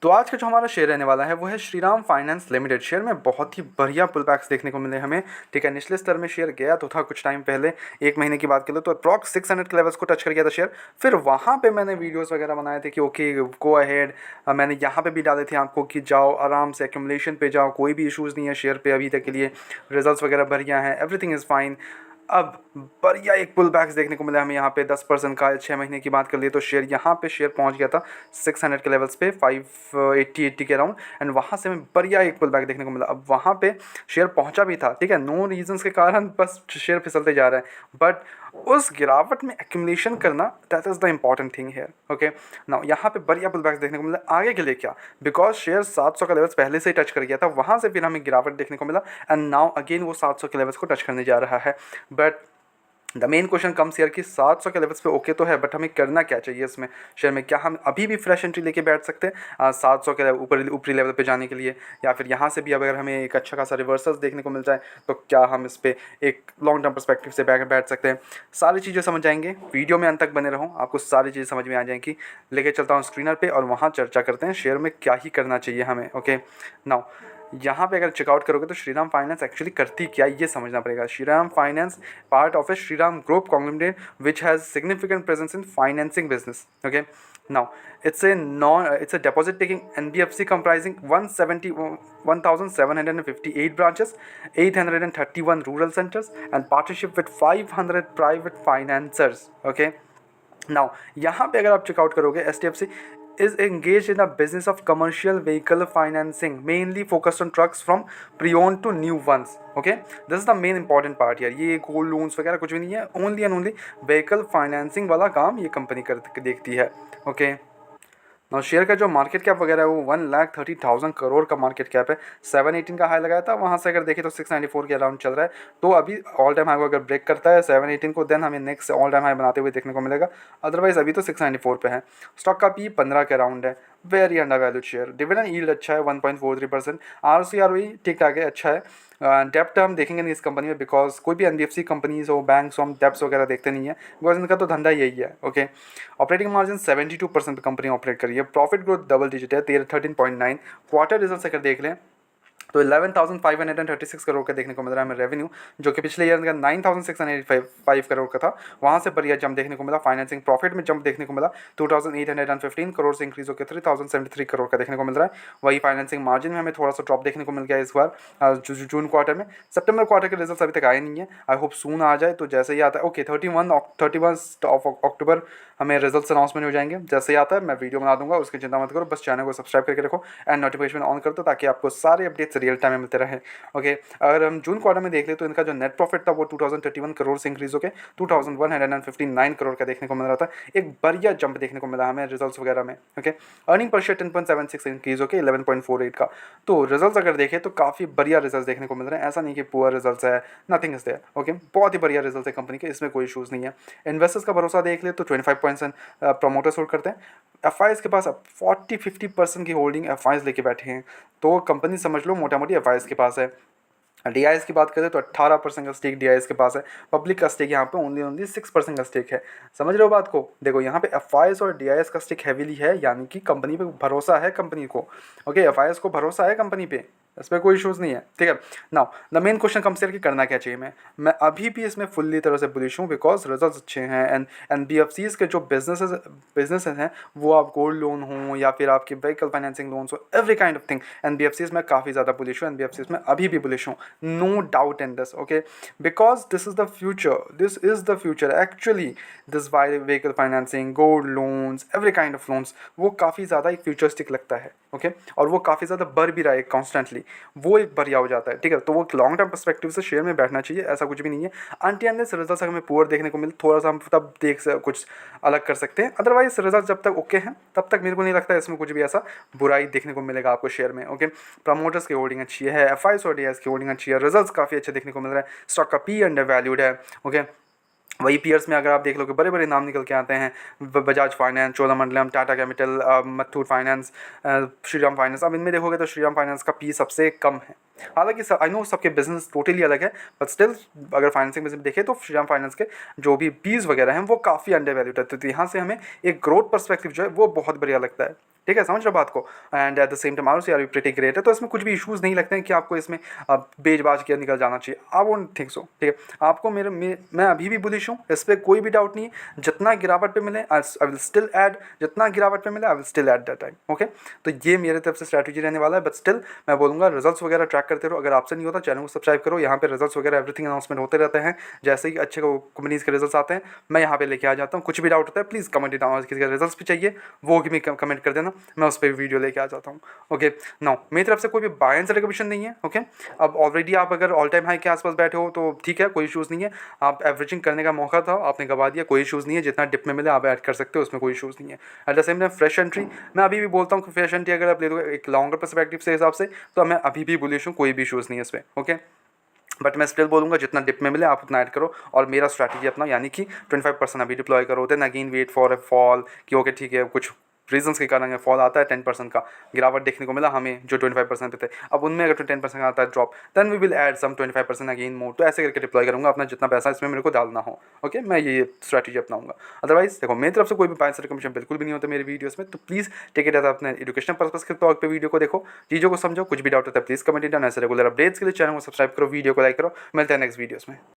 तो आज का जो हमारा शेयर रहने वाला है वो है श्रीराम फाइनेंस लिमिटेड। शेयर में बहुत ही बढ़िया पुल बैक्स देखने को मिले हमें। ठीक है, निचले स्तर में शेयर गया तो था कुछ टाइम पहले, एक महीने की बात कर लो तो अप्रॉक्स 600 के लेवल्स को टच कर गया था शेयर। फिर वहाँ पे मैंने वीडियोस वगैरह बनाए थे कि ओके गो अहेड। मैंने यहाँ पे भी डाले थे आपको कि जाओ आराम से एक्यूमुलेशन पे जाओ, कोई भी इशूज़ नहीं है शेयर पे अभी तक के लिए, रिजल्ट्स वगैरह बढ़िया हैं, एवरीथिंग इज़ फाइन। अब बढ़िया एक पुल बैक्स देखने को मिला हमें यहाँ पे 10% का। 6 महीने की बात कर लिए तो शेयर यहाँ पे शेयर पहुँच गया था 600 के लेवल्स पे, 580 के अराउंड, एंड वहाँ से हमें बढ़िया एक पुल बैक देखने को मिला। अब वहाँ पे शेयर पहुँचा भी था, ठीक है, नो रीजंस के कारण बस शेयर फिसलते जा रहा है, बट उस गिरावट में एक्यूमुलेशन करना that is the important thing here. Okay, now यहाँ पे बढ़िया पुल बैक्स देखने को मिला। आगे के लिए क्या, बिकॉज शेयर 700 का लेवल्स पहले से ही टच कर गया था, वहाँ से फिर हमें गिरावट देखने को मिला, एंड नाउ अगेन वो 700 के लेवल्स को टच करने जा रहा है। But the main question comes here कि 700 के लेवल्स पे ओके तो है, बट हमें करना क्या चाहिए इसमें शेयर में? क्या हम अभी भी फ्रेश एंट्री लेके बैठ सकते हैं 700 के ऊपरी लेवल पे जाने के लिए, या फिर यहाँ से भी अगर हमें एक अच्छा खासा रिवर्सल्स देखने को मिल जाए तो क्या हम इस पर एक लॉन्ग टर्म परस्पेक्टिव से बैठ सकते हैं? सारी चीज़ें समझ जाएंगे, वीडियो में अंत तक बने रहो, आपको सारी चीज़ें समझ में आ जाएंगी। लेके चलता हूँ स्क्रीनर पे और वहाँ चर्चा करते हैं शेयर में क्या ही करना चाहिए हमें। ओके, नाउ यहाँ पे अगर चेकआउट करोगे तो श्रीराम फाइनेंस एक्चुअली करती क्या ये समझना पड़ेगा। Shriram finance part of A Shriram group conglomerate which has significant presence in financing business. Okay, now it's a deposit taking NBFC comprising 1758 branches, 831 rural centers and partnership with 500 private financiers. Okay, now यहाँ पे अगर आप checkout करोगे STFC is engaged in a business of commercial vehicle financing, mainly focused on trucks from pre-owned to new ones. Okay, this is the main important part here. ये gold loans वगैरह कुछ भी नहीं है, only and only vehicle financing वाला काम ये company कर देखती है। ओके, ना शेयर का जो मार्केट कैप वगैरह है वो 1,30,000 करोड़ का मार्केट कैप है। 718 का हाई लगाया था, वहाँ से अगर देखें तो 694 के अराउंड चल रहा है। तो अभी ऑल टाइम हाई को अगर ब्रेक करता है 718 को, देन हमें नेक्स्ट ऑल टाइम हाई बनाते हुए देखने को मिलेगा। अदरवाइज अभी तो 694 पे है। स्टॉक का पी 15 के अराउंड है, very under valued share. Dividend yield अच्छा है 1.43%, ROC ठीक ठाक है, अच्छा है। डेप्ट हम देखेंगे नहीं इस कंपनी में, बिकॉज कोई भी NBFC कंपनीज हो, बैंक्स हो, हम डेप्स वगैरह देखते नहीं है, बिकॉज इनका तो धंधा यही है। ओके, ऑपरेटिंग मार्जिन 72% पे कंपनी ऑपरेट कर रही है। प्रॉफिट ग्रोथ डबल डिजिट है, 13.9। क्वार्टर रिजल्ट अगर देख लें तो 11,536 करोड़ का देखने को मिल रहा है हमें रेवेन्यू, जो कि पिछले ईयर का 9,685 करोड़ का था। वहाँ से बढ़िया जंप देखने को मिला। फाइनेंसिंग प्रॉफिट में जंप देखने को मिला, 2,815 करोड़ से इंक्रीज होकर 3,073 करोड़ का देखने को मिल रहा है। वही फाइनेंसिंग मार्जिन में हमें थोड़ा सा ड्रॉप देखने को मिल गया इस बार जून क्वार्टर में। सितंबर क्वार्टर के रिजल्ट अभी तक आए नहीं है, आई होप सून आ जाए। तो जैसे ही आता है, ओके 31 अक्टूबर हमें रिजल्ट्स अनाउंसमेंट हो जाएंगे। जैसे ही आता है मैं वीडियो बना दूंगा, उसकी चिंता मत करो, बस चैनल को सब्सक्राइब करके रखो एंड नोटिफिकेशन ऑन कर दो, ताकि आपको सारे अपडेट्स रियल टाइम में मिलते रहे। ओके, अगर हम जून क्वार्टर में देख ले तो इनका जो नेट प्रॉफिट था वो 2031 करोड़ से इंक्रीज होकर 2159 करोड़ का देखने को मिल रहा था। एक बढ़िया जंप देखने को मिला हमें रिजल्ट्स वगैरह में। Okay, earning per share 10.76 increase होकर 11.48 का। तो रिजल्ट्स अगर देखें तो काफ़ी बढ़िया रिजल्ट्स देखने को मिल रहे हैं, ऐसा नहीं कि पुअर रिजल्ट्स है, नथिंग इज देयर। ओके, बहुत ही बढ़िया रिजल्ट्स है कंपनी के, इसमें कोई इशूज़ नहीं है। इन्वेस्टर्स का भरोसा देख ले तो 25% प्रमोटर्स होल्ड करते हैं। एफ के पास 40-50% की होल्डिंग एफ लेके बैठे हैं, तो कंपनी समझ लो मोटा मोटी एफ के पास है। DIS की बात करें तो 18% का स्टेक DIS के पास है। पब्लिक का स्टेक यहाँ पे ओनली 6% का स्टेक है। समझ रहे हो बात को? देखो यहाँ पे एफ और DIS का स्टेक हैवीली है, यानी कि कंपनी पे भरोसा है कंपनी को। ओके, एफ को भरोसा है कंपनी पे, इस पर कोई इशूज़ नहीं है। ठीक है, now the main question comes here कि करना क्या चाहिए। मैं अभी भी इसमें फुल्ली तरह से बुलिश हूँ, बिकॉज रिजल्ट्स अच्छे हैं। एंड NBFCs के जो बिजनेसेस हैं, वो आप गोल्ड लोन हो या फिर आपकी व्हीकल फाइनेंसिंग लोन्स हो, every kind of thing, NBFCs में काफ़ी ज़्यादा बुलिश हूँ। NBFCs में अभी भी बुलिश हूँ, no doubt in this. Okay, because this is the future actually. This vehicle financing, gold loans, every kind of loans, वो काफ़ी ज़्यादा एक फ्यूचरिस्टिक लगता है। ओके, और वो काफ़ी ज़्यादा बढ़ भी रहा है कॉन्स्टेंटली, वो एक बढ़िया हो जाता है। ठीक है, तो वो लॉन्ग टर्म पर्सपेक्टिव से शेयर में बैठना चाहिए, ऐसा कुछ भी नहीं है। अनटिल रिजल्ट हमें पुअर देखने को मिले, थोड़ा सा हम तब कुछ अलग कर सकते हैं। अदरवाइज रिजल्ट जब तक ओके हैं तब तक मेरे को नहीं लगता इसमें कुछ भी ऐसा बुराई देखने को मिलेगा आपको शेयर में। ओके, प्रमोटर्स की होल्डिंग अच्छी है, एफ और DIS की होल्डिंग अच्छी है, रिजल्ट काफ़ी अच्छे देखने को मिल रहा है, स्टॉक का पी अंडर वैल्यूड है। ओके, वही पीयर्स में अगर आप देख लो कि बड़े बड़े नाम निकल के आते हैं, Bajaj finance, Cholamandalam, Tata capital, Mathur finance, Shriram finance. अब इनमें देखोगे तो श्रीराम फाइनेंस का पी सबसे कम है। हालांकि आई नो सबके बिजनेस टोटली अलग है, बट स्टिल अगर फाइनेंसिंग बिजनेस देखें तो श्रीराम फाइनेंस के जो भी पीस वगैरह हैं वो काफ़ी अंडर वैल्यूड है। तो यहाँ से हमें एक ग्रोथ पर्सपेक्टिव जो है वो बहुत बढ़िया लगता है। ठीक है, समझ रहे हो बात को। And at the same time are are pretty great है, तो इसमें कुछ भी इशूज़ नहीं लगते हैं कि आपको इसमें बेच बाज के निकल जाना चाहिए। आई वोंट थिंक सो, ठीक है। आपको मैं अभी भी बुलिश हूँ, इस पर कोई भी डाउट नहीं है। जितना गिरावट पे मिले आई विल स्टिल ऐड, जितना गिरावट पे मिले I will still add that time, okay. तो ये मेरे तरफ से स्ट्रैटेजी रहने वाला है। बट स्टिल मैं बोलूँगा रिजल्ट्स वगैरह ट्रैक करते रहो। अगर आपसे नहीं होता चैनल को सब्सक्राइब करो, यहाँ पे रिजल्ट्स वगैरह एवरीथिंग अनाउंसमेंट होते रहते हैं। जैसे ही अच्छे कंपनीज़ के रिजल्ट्स आते हैं मैं यहाँ पे लेके आ जाता हूँ। कुछ भी डाउट होता है प्लीज़ कमेंट डाउन, किसी का रिजल्ट्स भी चाहिए वो भी कमेंट कर देना, मैं उस पर वीडियो लेके आ जाता हूँ, ओके। नाउ मेरी तरफ से कोई भी बाय एंड सेल रिकमेंडेशन नहीं है, ओके। अब ऑलरेडी आप अगर ऑल टाइम हाई के आसपास बैठे हो तो ठीक है, कोई इशूज़ नहीं है। आप एवरेजिंग करने का मौका था, आपने गवा दिया, कोई इशूज़ नहीं है। जितना डिप में मिले आप ऐड कर सकते हो, उसमें कोई इशूज़ नहीं है। Eight the same time fresh entry, मैं अभी भी बोलता हूँ कि फ्रेश एंट्री अगर आप ले लोगे एक लॉन्गर पर्सपेक्टिव से हिसाब से, तो मैं अभी भी बुलिश हूँ, कोई भी इशूज़ नहीं है इस पर, ओके। बट मैं स्टिल बोलूँगा जितना डिप में मिले आप उतना ऐड करो और मेरा स्ट्रैटेजी अपना, यानी कि 25% अभी डिप्लॉय करो, then again wait for a fall कि ओके ठीक है, कुछ रीजंस के कारण फॉल आता है, 10% का गिरावट देखने को मिला हमें जो 25% पे थे। अब उनमें अगर 10% आता है drop, then we will add some 25% again more. तो ऐसे करके डिप्लॉय करूँगा अपना जितना पैसा इसमें मेरे को डालना हो, ओके। मैं ये स्ट्रैटेजी अपनाऊंगा। अदरवाइज देखो मेरी तरफ से कोई भी पैसा रिकमेंडेशन बिल्कुल भी नहीं होता मेरी वीडियोस में, तो प्लीज़ टेक इट एज अपने एजुकेशनल पर्पस के तौर पे वीडियो को देखो, चीज़ों को समझो। कुछ भी डाउट होता है प्लीज़ कमेंट डाउन। ऐसे रेगुलर अपडेट्स के लिए चैनल को सब्सक्राइब करो, वीडियो को लाइक करो। मिलते हैं नेक्स्ट वीडियोस में।